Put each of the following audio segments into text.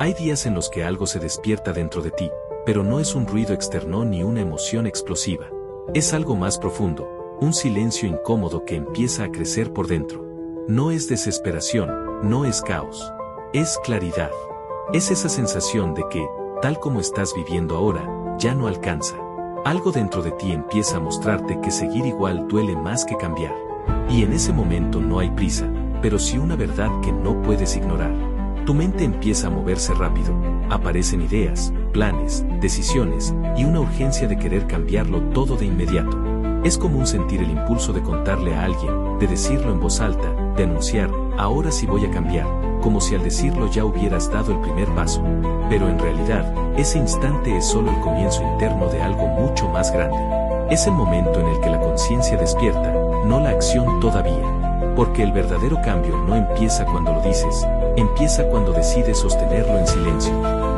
Hay días en los que algo se despierta dentro de ti, pero no es un ruido externo ni una emoción explosiva. Es algo más profundo, un silencio incómodo que empieza a crecer por dentro. No es desesperación, no es caos. Es claridad. Es esa sensación de que, tal como estás viviendo ahora, ya no alcanza. Algo dentro de ti empieza a mostrarte que seguir igual duele más que cambiar. Y en ese momento no hay prisa, pero sí una verdad que no puedes ignorar. Tu mente empieza a moverse rápido, aparecen ideas, planes, decisiones, y una urgencia de querer cambiarlo todo de inmediato. Es común sentir el impulso de contarle a alguien, de decirlo en voz alta, de anunciar, ahora sí voy a cambiar, como si al decirlo ya hubieras dado el primer paso. Pero en realidad, ese instante es solo el comienzo interno de algo mucho más grande. Es el momento en el que la conciencia despierta, no la acción todavía. Porque el verdadero cambio no empieza cuando lo dices, empieza cuando decides sostenerlo en silencio.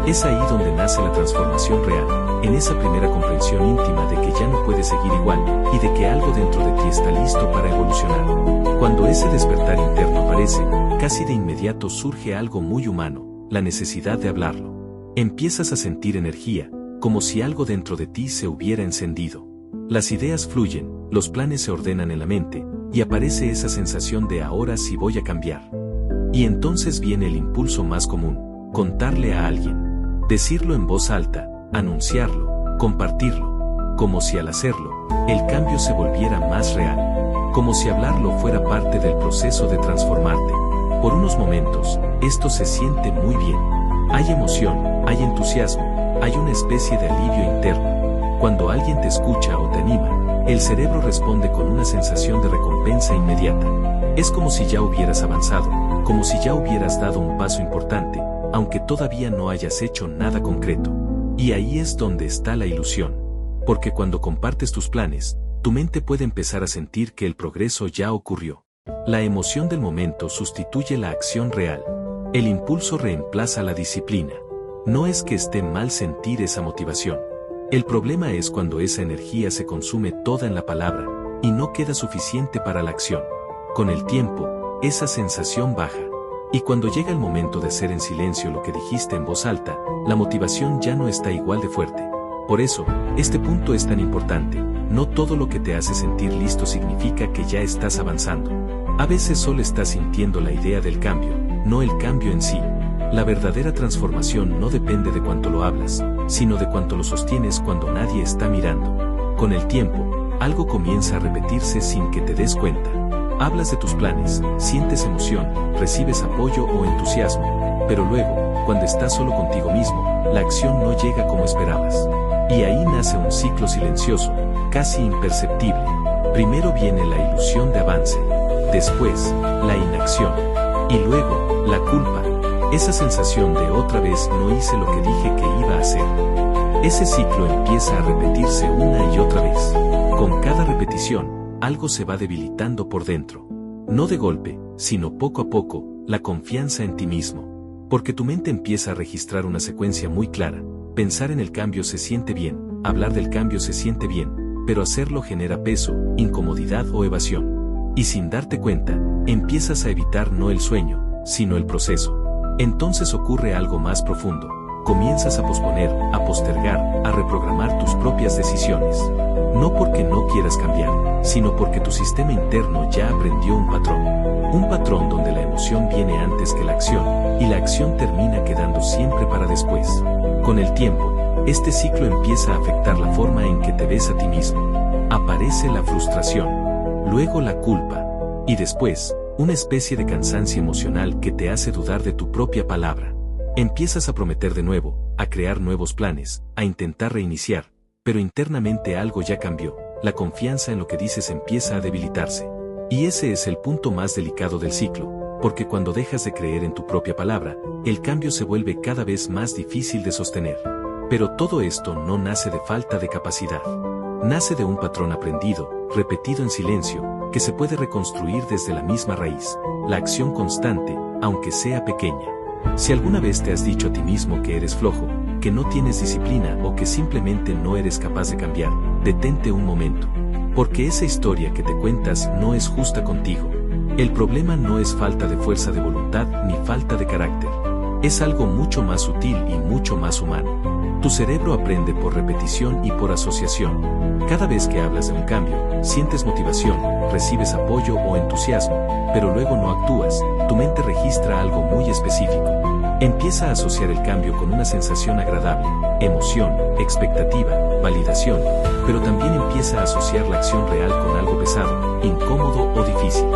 Es ahí donde nace la transformación real, en esa primera comprensión íntima de que ya no puedes seguir igual, y de que algo dentro de ti está listo para evolucionar. Cuando ese despertar interno aparece, casi de inmediato surge algo muy humano, la necesidad de hablarlo. Empiezas a sentir energía, como si algo dentro de ti se hubiera encendido. Las ideas fluyen, los planes se ordenan en la mente, y aparece esa sensación de ahora sí voy a cambiar. Y entonces viene el impulso más común, contarle a alguien, decirlo en voz alta, anunciarlo, compartirlo, como si al hacerlo, el cambio se volviera más real, como si hablarlo fuera parte del proceso de transformarte. Por unos momentos, esto se siente muy bien. Hay emoción, hay entusiasmo, hay una especie de alivio interno. Cuando alguien te escucha o te anima, el cerebro responde con una sensación de recompensa inmediata. Es como si ya hubieras avanzado, como si ya hubieras dado un paso importante, aunque todavía no hayas hecho nada concreto. Y ahí es donde está la ilusión. Porque cuando compartes tus planes, tu mente puede empezar a sentir que el progreso ya ocurrió. La emoción del momento sustituye la acción real. El impulso reemplaza la disciplina. No es que esté mal sentir esa motivación. El problema es cuando esa energía se consume toda en la palabra, y no queda suficiente para la acción. Con el tiempo, esa sensación baja. Y cuando llega el momento de hacer en silencio lo que dijiste en voz alta, la motivación ya no está igual de fuerte. Por eso, este punto es tan importante. No todo lo que te hace sentir listo significa que ya estás avanzando. A veces solo estás sintiendo la idea del cambio, no el cambio en sí. La verdadera transformación no depende de cuánto lo hablas, sino de cuánto lo sostienes cuando nadie está mirando. Con el tiempo, algo comienza a repetirse sin que te des cuenta. Hablas de tus planes, sientes emoción, recibes apoyo o entusiasmo, pero luego, cuando estás solo contigo mismo, la acción no llega como esperabas. Y ahí nace un ciclo silencioso, casi imperceptible. Primero viene la ilusión de avance, después, la inacción, y luego, la culpa. Esa sensación de otra vez no hice lo que dije que iba a hacer. Ese ciclo empieza a repetirse una y otra vez. Con cada repetición, algo se va debilitando por dentro. No de golpe, sino poco a poco, la confianza en ti mismo. Porque tu mente empieza a registrar una secuencia muy clara. Pensar en el cambio se siente bien, hablar del cambio se siente bien, pero hacerlo genera peso, incomodidad o evasión. Y sin darte cuenta, empiezas a evitar no el sueño, sino el proceso. Entonces ocurre algo más profundo. Comienzas a posponer, a postergar, a reprogramar tus propias decisiones. No porque no quieras cambiar, sino porque tu sistema interno ya aprendió un patrón. Un patrón donde la emoción viene antes que la acción, y la acción termina quedando siempre para después. Con el tiempo, este ciclo empieza a afectar la forma en que te ves a ti mismo. Aparece la frustración, luego la culpa, y después, una especie de cansancio emocional que te hace dudar de tu propia palabra. Empiezas a prometer de nuevo, a crear nuevos planes, a intentar reiniciar, pero internamente algo ya cambió, la confianza en lo que dices empieza a debilitarse. Y ese es el punto más delicado del ciclo, porque cuando dejas de creer en tu propia palabra, el cambio se vuelve cada vez más difícil de sostener. Pero todo esto no nace de falta de capacidad. Nace de un patrón aprendido, repetido en silencio, que se puede reconstruir desde la misma raíz, la acción constante, aunque sea pequeña. Si alguna vez te has dicho a ti mismo que eres flojo, que no tienes disciplina o que simplemente no eres capaz de cambiar, detente un momento. Porque esa historia que te cuentas no es justa contigo. El problema no es falta de fuerza de voluntad ni falta de carácter. Es algo mucho más sutil y mucho más humano. Tu cerebro aprende por repetición y por asociación. Cada vez que hablas de un cambio, sientes motivación, recibes apoyo o entusiasmo, pero luego no actúas, tu mente registra algo muy específico. Empieza a asociar el cambio con una sensación agradable, emoción, expectativa, validación, pero también empieza a asociar la acción real con algo pesado, incómodo o difícil.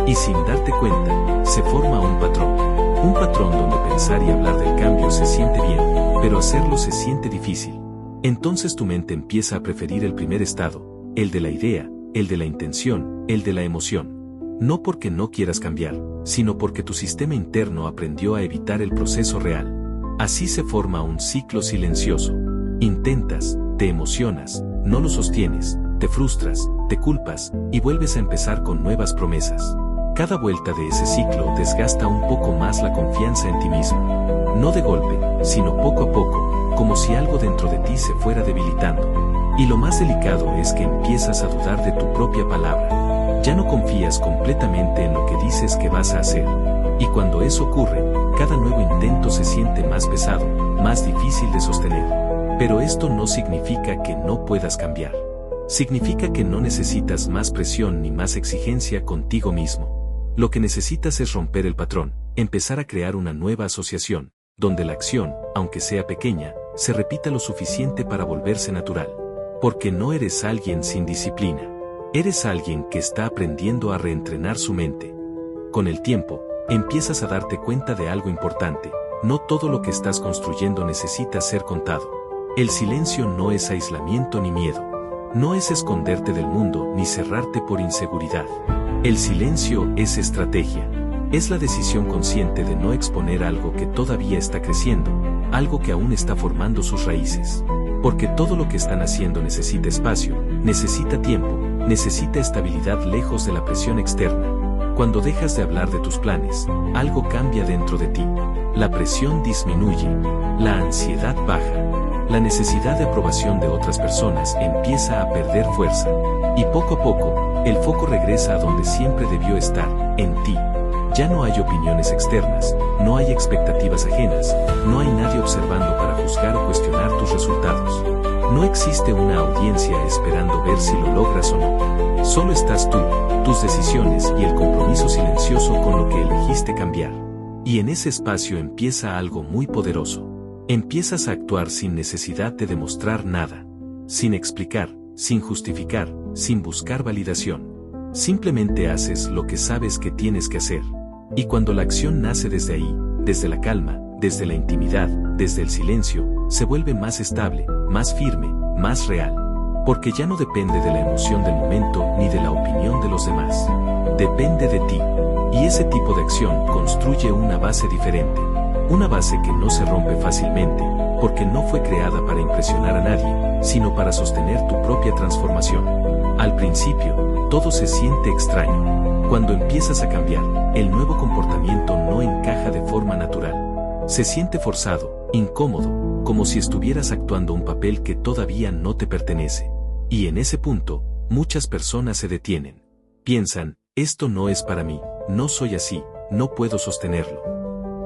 Y sin darte cuenta, se forma un patrón. Un patrón donde pensar y hablar del cambio se siente bien, pero hacerlo se siente difícil. Entonces tu mente empieza a preferir el primer estado, el de la idea, el de la intención, el de la emoción. No porque no quieras cambiar, sino porque tu sistema interno aprendió a evitar el proceso real. Así se forma un ciclo silencioso. Intentas, te emocionas, no lo sostienes, te frustras, te culpas, y vuelves a empezar con nuevas promesas. Cada vuelta de ese ciclo desgasta un poco más la confianza en ti mismo. No de golpe, sino poco a poco, como si algo dentro de ti se fuera debilitando. Y lo más delicado es que empiezas a dudar de tu propia palabra. Ya no confías completamente en lo que dices que vas a hacer. Y cuando eso ocurre, cada nuevo intento se siente más pesado, más difícil de sostener. Pero esto no significa que no puedas cambiar. Significa que no necesitas más presión ni más exigencia contigo mismo. Lo que necesitas es romper el patrón, empezar a crear una nueva asociación, donde la acción, aunque sea pequeña, se repita lo suficiente para volverse natural. Porque no eres alguien sin disciplina. Eres alguien que está aprendiendo a reentrenar su mente. Con el tiempo, empiezas a darte cuenta de algo importante. No todo lo que estás construyendo necesita ser contado. El silencio no es aislamiento ni miedo. No es esconderte del mundo ni cerrarte por inseguridad. El silencio es estrategia. Es la decisión consciente de no exponer algo que todavía está creciendo, algo que aún está formando sus raíces. Porque todo lo que están haciendo necesita espacio, necesita tiempo, necesita estabilidad lejos de la presión externa. Cuando dejas de hablar de tus planes, algo cambia dentro de ti. La presión disminuye, la ansiedad baja, la necesidad de aprobación de otras personas empieza a perder fuerza. Y poco a poco, el foco regresa a donde siempre debió estar, en ti. Ya no hay opiniones externas, no hay expectativas ajenas, no hay nadie observando para juzgar o cuestionar tus resultados. No existe una audiencia esperando ver si lo logras o no. Solo estás tú, tus decisiones y el compromiso silencioso con lo que elegiste cambiar. Y en ese espacio empieza algo muy poderoso. Empiezas a actuar sin necesidad de demostrar nada. Sin explicar, sin justificar, sin buscar validación. Simplemente haces lo que sabes que tienes que hacer. Y cuando la acción nace desde ahí, desde la calma, desde la intimidad, desde el silencio, se vuelve más estable, más firme, más real. Porque ya no depende de la emoción del momento ni de la opinión de los demás. Depende de ti. Y ese tipo de acción construye una base diferente. Una base que no se rompe fácilmente, porque no fue creada para impresionar a nadie, sino para sostener tu propia transformación. Al principio, todo se siente extraño. Cuando empiezas a cambiar, el nuevo comportamiento no encaja de forma natural. Se siente forzado, incómodo, como si estuvieras actuando un papel que todavía no te pertenece. Y en ese punto, muchas personas se detienen. Piensan, esto no es para mí, no soy así, no puedo sostenerlo.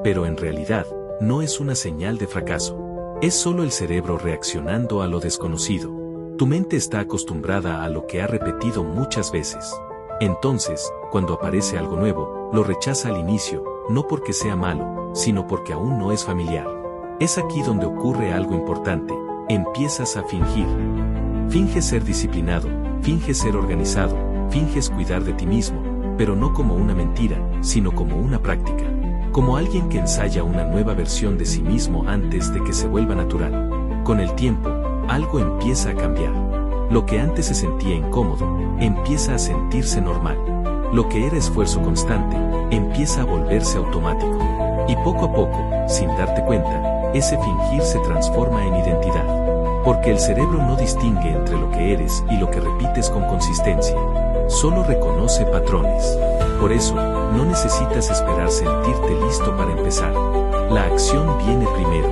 Pero en realidad, no es una señal de fracaso. Es solo el cerebro reaccionando a lo desconocido. Tu mente está acostumbrada a lo que ha repetido muchas veces. Entonces, cuando aparece algo nuevo, lo rechaza al inicio, no porque sea malo, sino porque aún no es familiar. Es aquí donde ocurre algo importante. Empiezas a fingir. Finges ser disciplinado, finges ser organizado, finges cuidar de ti mismo, pero no como una mentira, sino como una práctica. Como alguien que ensaya una nueva versión de sí mismo antes de que se vuelva natural. Con el tiempo, algo empieza a cambiar. Lo que antes se sentía incómodo, empieza a sentirse normal. Lo que era esfuerzo constante, empieza a volverse automático. Y poco a poco, sin darte cuenta, ese fingir se transforma en identidad. Porque el cerebro no distingue entre lo que eres y lo que repites con consistencia. Solo reconoce patrones. Por eso, no necesitas esperar sentirte listo para empezar. La acción viene primero.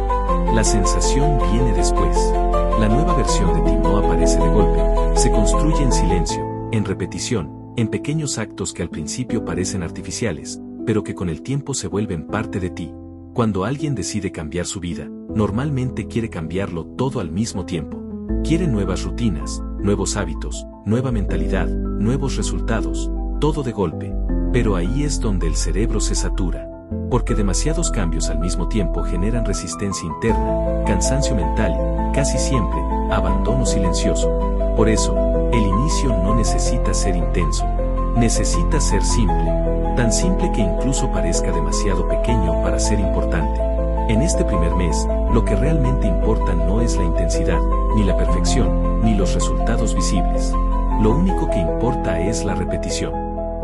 La sensación viene después. La nueva versión de ti no aparece de golpe, se construye en silencio, en repetición, en pequeños actos que al principio parecen artificiales, pero que con el tiempo se vuelven parte de ti. Cuando alguien decide cambiar su vida, normalmente quiere cambiarlo todo al mismo tiempo. Quiere nuevas rutinas, nuevos hábitos, nueva mentalidad, nuevos resultados, todo de golpe. Pero ahí es donde el cerebro se satura. Porque demasiados cambios al mismo tiempo generan resistencia interna, cansancio mental y, casi siempre, abandono silencioso. Por eso, el inicio no necesita ser intenso. Necesita ser simple. Tan simple que incluso parezca demasiado pequeño para ser importante. En este primer mes, lo que realmente importa no es la intensidad, ni la perfección, ni los resultados visibles. Lo único que importa es la repetición.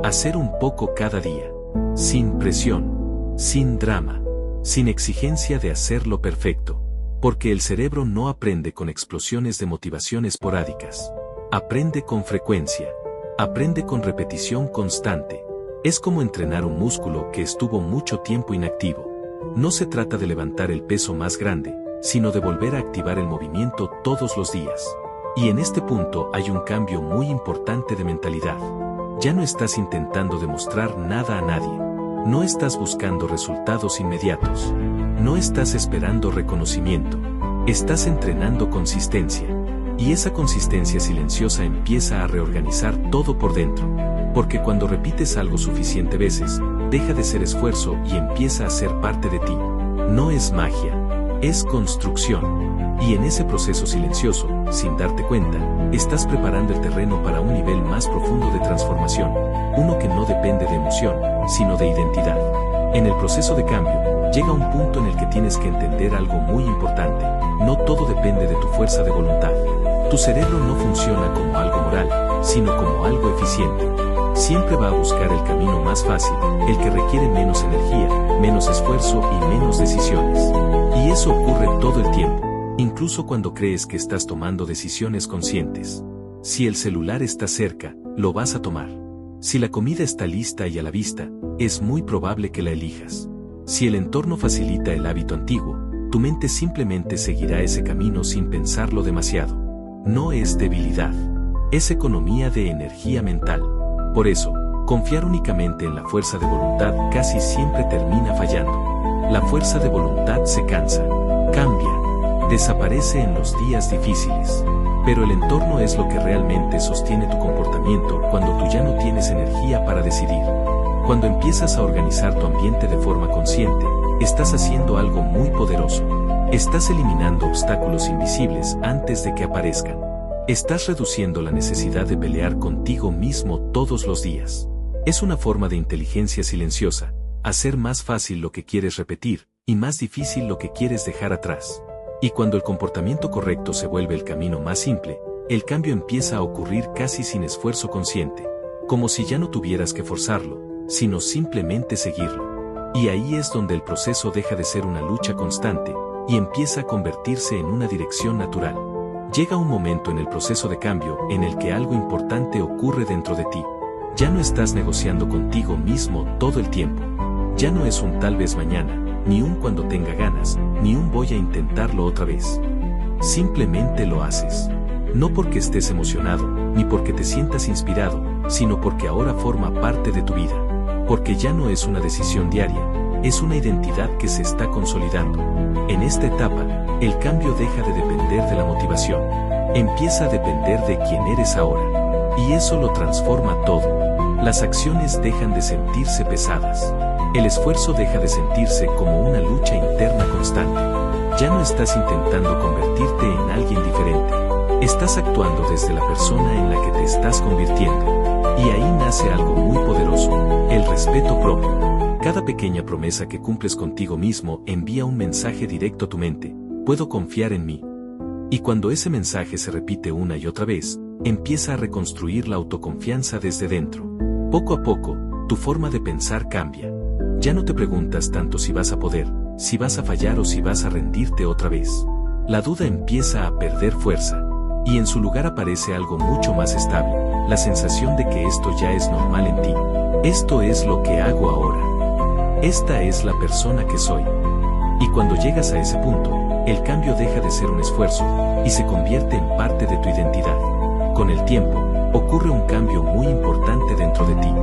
Hacer un poco cada día. Sin presión. Sin drama. Sin exigencia de hacerlo perfecto. Porque el cerebro no aprende con explosiones de motivación esporádicas. Aprende con frecuencia. Aprende con repetición constante. Es como entrenar un músculo que estuvo mucho tiempo inactivo. No se trata de levantar el peso más grande, sino de volver a activar el movimiento todos los días. Y en este punto hay un cambio muy importante de mentalidad. Ya no estás intentando demostrar nada a nadie. No estás buscando resultados inmediatos. No estás esperando reconocimiento. Estás entrenando consistencia. Y esa consistencia silenciosa empieza a reorganizar todo por dentro. Porque cuando repites algo suficiente veces, deja de ser esfuerzo y empieza a ser parte de ti. No es magia, es construcción. Y en ese proceso silencioso, sin darte cuenta, estás preparando el terreno para un nivel más profundo de transformación, uno que no depende de emoción, sino de identidad. En el proceso de cambio, llega un punto en el que tienes que entender algo muy importante. No todo depende de tu fuerza de voluntad. Tu cerebro no funciona como algo moral, sino como algo eficiente. Siempre va a buscar el camino más fácil, el que requiere menos energía, menos esfuerzo y menos decisiones. Y eso ocurre todo el tiempo, incluso cuando crees que estás tomando decisiones conscientes. Si el celular está cerca, lo vas a tomar. Si la comida está lista y a la vista, es muy probable que la elijas. Si el entorno facilita el hábito antiguo, tu mente simplemente seguirá ese camino sin pensarlo demasiado. No es debilidad, es economía de energía mental. Por eso, confiar únicamente en la fuerza de voluntad casi siempre termina fallando. La fuerza de voluntad se cansa, cambia, desaparece en los días difíciles. Pero el entorno es lo que realmente sostiene tu comportamiento cuando tú ya no tienes energía para decidir. Cuando empiezas a organizar tu ambiente de forma consciente, estás haciendo algo muy poderoso. Estás eliminando obstáculos invisibles antes de que aparezcan. Estás reduciendo la necesidad de pelear contigo mismo todos los días. Es una forma de inteligencia silenciosa, hacer más fácil lo que quieres repetir, y más difícil lo que quieres dejar atrás. Y cuando el comportamiento correcto se vuelve el camino más simple, el cambio empieza a ocurrir casi sin esfuerzo consciente, como si ya no tuvieras que forzarlo, sino simplemente seguirlo. Y ahí es donde el proceso deja de ser una lucha constante, y empieza a convertirse en una dirección natural. Llega un momento en el proceso de cambio en el que algo importante ocurre dentro de ti. Ya no estás negociando contigo mismo todo el tiempo. Ya no es un tal vez mañana, ni un cuando tenga ganas, ni un voy a intentarlo otra vez. Simplemente lo haces. No porque estés emocionado, ni porque te sientas inspirado, sino porque ahora forma parte de tu vida. Porque ya no es una decisión diaria, es una identidad que se está consolidando. En esta etapa, el cambio deja de depender de la motivación. Empieza a depender de quién eres ahora. Y eso lo transforma todo. Las acciones dejan de sentirse pesadas. El esfuerzo deja de sentirse como una lucha interna constante. Ya no estás intentando convertirte en alguien diferente. Estás actuando desde la persona en la que te estás convirtiendo. Y ahí nace algo muy poderoso, el respeto propio. Cada pequeña promesa que cumples contigo mismo envía un mensaje directo a tu mente: puedo confiar en mí. Y cuando ese mensaje se repite una y otra vez, empieza a reconstruir la autoconfianza desde dentro. Poco a poco, tu forma de pensar cambia. Ya no te preguntas tanto si vas a poder, si vas a fallar o si vas a rendirte otra vez. La duda empieza a perder fuerza. Y en su lugar aparece algo mucho más estable, la sensación de que esto ya es normal en ti. Esto es lo que hago ahora. Esta es la persona que soy. Y cuando llegas a ese punto, el cambio deja de ser un esfuerzo, y se convierte en parte de tu identidad. Con el tiempo, ocurre un cambio muy importante dentro de ti.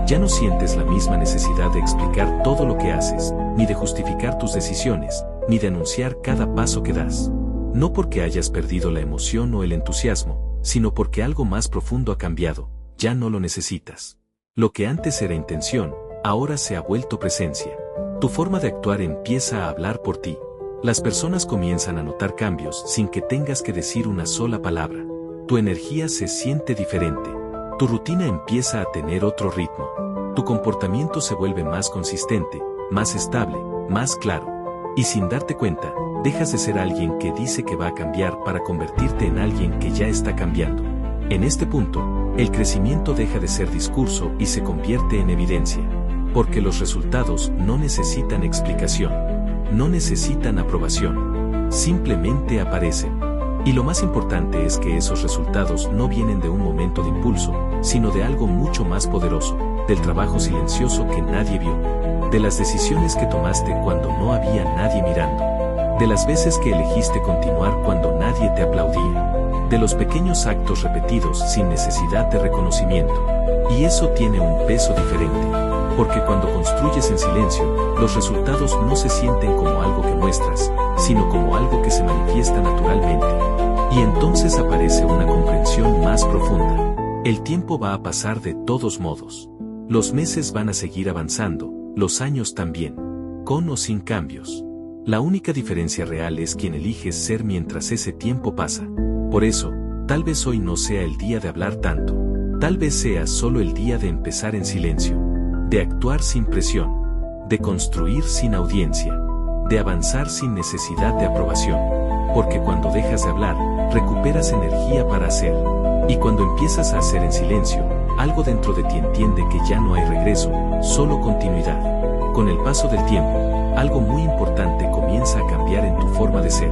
Ya no sientes la misma necesidad de explicar todo lo que haces, ni de justificar tus decisiones, ni de anunciar cada paso que das. No porque hayas perdido la emoción o el entusiasmo, sino porque algo más profundo ha cambiado, ya no lo necesitas. Lo que antes era intención, ahora se ha vuelto presencia. Tu forma de actuar empieza a hablar por ti. Las personas comienzan a notar cambios sin que tengas que decir una sola palabra. Tu energía se siente diferente. Tu rutina empieza a tener otro ritmo. Tu comportamiento se vuelve más consistente, más estable, más claro. Y sin darte cuenta, dejas de ser alguien que dice que va a cambiar para convertirte en alguien que ya está cambiando. En este punto, el crecimiento deja de ser discurso y se convierte en evidencia. Porque los resultados no necesitan explicación. No necesitan aprobación. Simplemente aparecen. Y lo más importante es que esos resultados no vienen de un momento de impulso, sino de algo mucho más poderoso, del trabajo silencioso que nadie vio, de las decisiones que tomaste cuando no había nadie mirando, de las veces que elegiste continuar cuando nadie te aplaudía, de los pequeños actos repetidos sin necesidad de reconocimiento. Y eso tiene un peso diferente, porque cuando construyes en silencio, los resultados no se sienten como algo que muestras, sino como algo que se manifiesta naturalmente. Y entonces aparece una comprensión más profunda. El tiempo va a pasar de todos modos. Los meses van a seguir avanzando, los años también, con o sin cambios. La única diferencia real es quién eliges ser mientras ese tiempo pasa. Por eso, tal vez hoy no sea el día de hablar tanto. Tal vez sea solo el día de empezar en silencio. De actuar sin presión. De construir sin audiencia. De avanzar sin necesidad de aprobación. Porque cuando dejas de hablar, recuperas energía para hacer. Y cuando empiezas a hacer en silencio, algo dentro de ti entiende que ya no hay regreso, solo continuidad. Con el paso del tiempo, algo muy importante comienza a cambiar en tu forma de ser.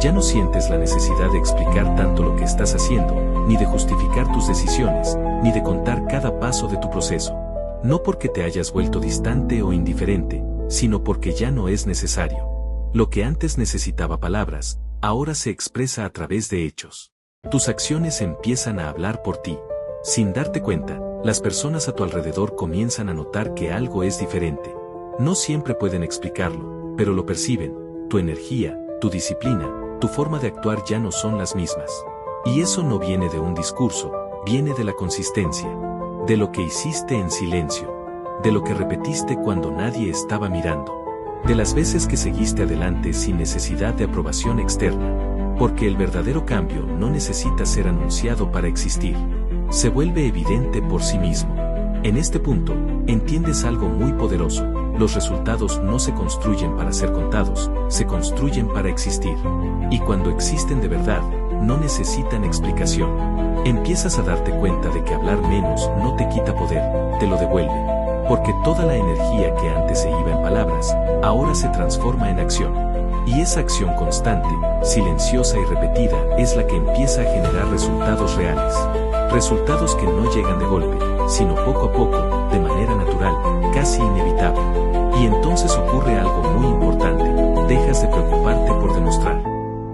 Ya no sientes la necesidad de explicar tanto lo que estás haciendo, ni de justificar tus decisiones, ni de contar cada paso de tu proceso. No porque te hayas vuelto distante o indiferente, sino porque ya no es necesario. Lo que antes necesitaba palabras, ahora se expresa a través de hechos. Tus acciones empiezan a hablar por ti. Sin darte cuenta, las personas a tu alrededor comienzan a notar que algo es diferente. No siempre pueden explicarlo, pero lo perciben. Tu energía, tu disciplina, tu forma de actuar ya no son las mismas. Y eso no viene de un discurso, viene de la consistencia. De lo que hiciste en silencio. De lo que repetiste cuando nadie estaba mirando. De las veces que seguiste adelante sin necesidad de aprobación externa. Porque el verdadero cambio no necesita ser anunciado para existir. Se vuelve evidente por sí mismo. En este punto, entiendes algo muy poderoso. Los resultados no se construyen para ser contados, se construyen para existir. Y cuando existen de verdad, no necesitan explicación. Empiezas a darte cuenta de que hablar menos no te quita poder, te lo devuelve. Porque toda la energía que antes se iba en palabras, ahora se transforma en acción. Y esa acción constante, silenciosa y repetida es la que empieza a generar resultados reales. Resultados que no llegan de golpe, sino poco a poco, de manera natural, casi inevitable. Y entonces ocurre algo muy importante, dejas de preocuparte por demostrar.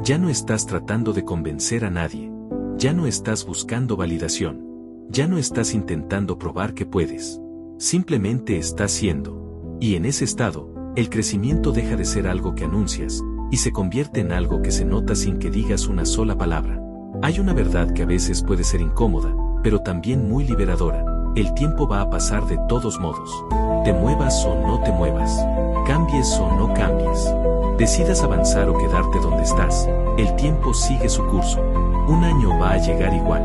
Ya no estás tratando de convencer a nadie. Ya no estás buscando validación. Ya no estás intentando probar que puedes. Simplemente estás siendo. Y en ese estado, el crecimiento deja de ser algo que anuncias, y se convierte en algo que se nota sin que digas una sola palabra. Hay una verdad que a veces puede ser incómoda, pero también muy liberadora. El tiempo va a pasar de todos modos. Te muevas o no te muevas. Cambies o no cambies. Decidas avanzar o quedarte donde estás. El tiempo sigue su curso. Un año va a llegar igual.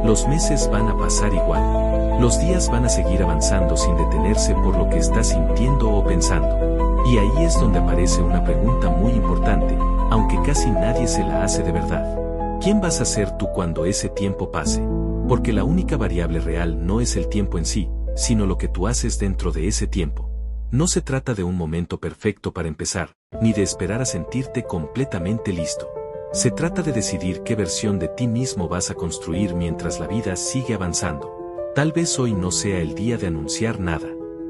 Los meses van a pasar igual. Los días van a seguir avanzando sin detenerse por lo que estás sintiendo o pensando. Y ahí es donde aparece una pregunta muy importante, aunque casi nadie se la hace de verdad. ¿Quién vas a ser tú cuando ese tiempo pase? Porque la única variable real no es el tiempo en sí, sino lo que tú haces dentro de ese tiempo. No se trata de un momento perfecto para empezar, ni de esperar a sentirte completamente listo. Se trata de decidir qué versión de ti mismo vas a construir mientras la vida sigue avanzando. Tal vez hoy no sea el día de anunciar nada.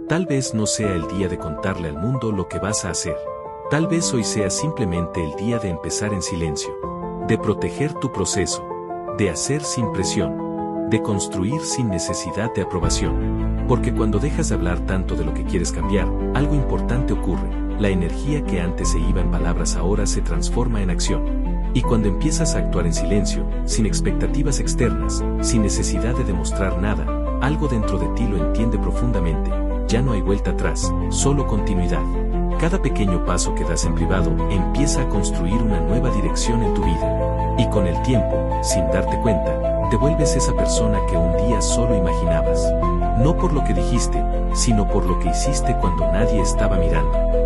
Tal vez no sea el día de contarle al mundo lo que vas a hacer. Tal vez hoy sea simplemente el día de empezar en silencio. De proteger tu proceso. De hacer sin presión. de construir sin necesidad de aprobación. Porque cuando dejas de hablar tanto de lo que quieres cambiar, algo importante ocurre. La energía que antes se iba en palabras ahora se transforma en acción. Y cuando empiezas a actuar en silencio, sin expectativas externas, sin necesidad de demostrar nada, algo dentro de ti lo entiende profundamente. Ya no hay vuelta atrás, solo continuidad. Cada pequeño paso que das en privado empieza a construir una nueva dirección en tu vida. Y con el tiempo, sin darte cuenta, te vuelves esa persona que un día solo imaginabas. No por lo que dijiste, sino por lo que hiciste cuando nadie estaba mirando.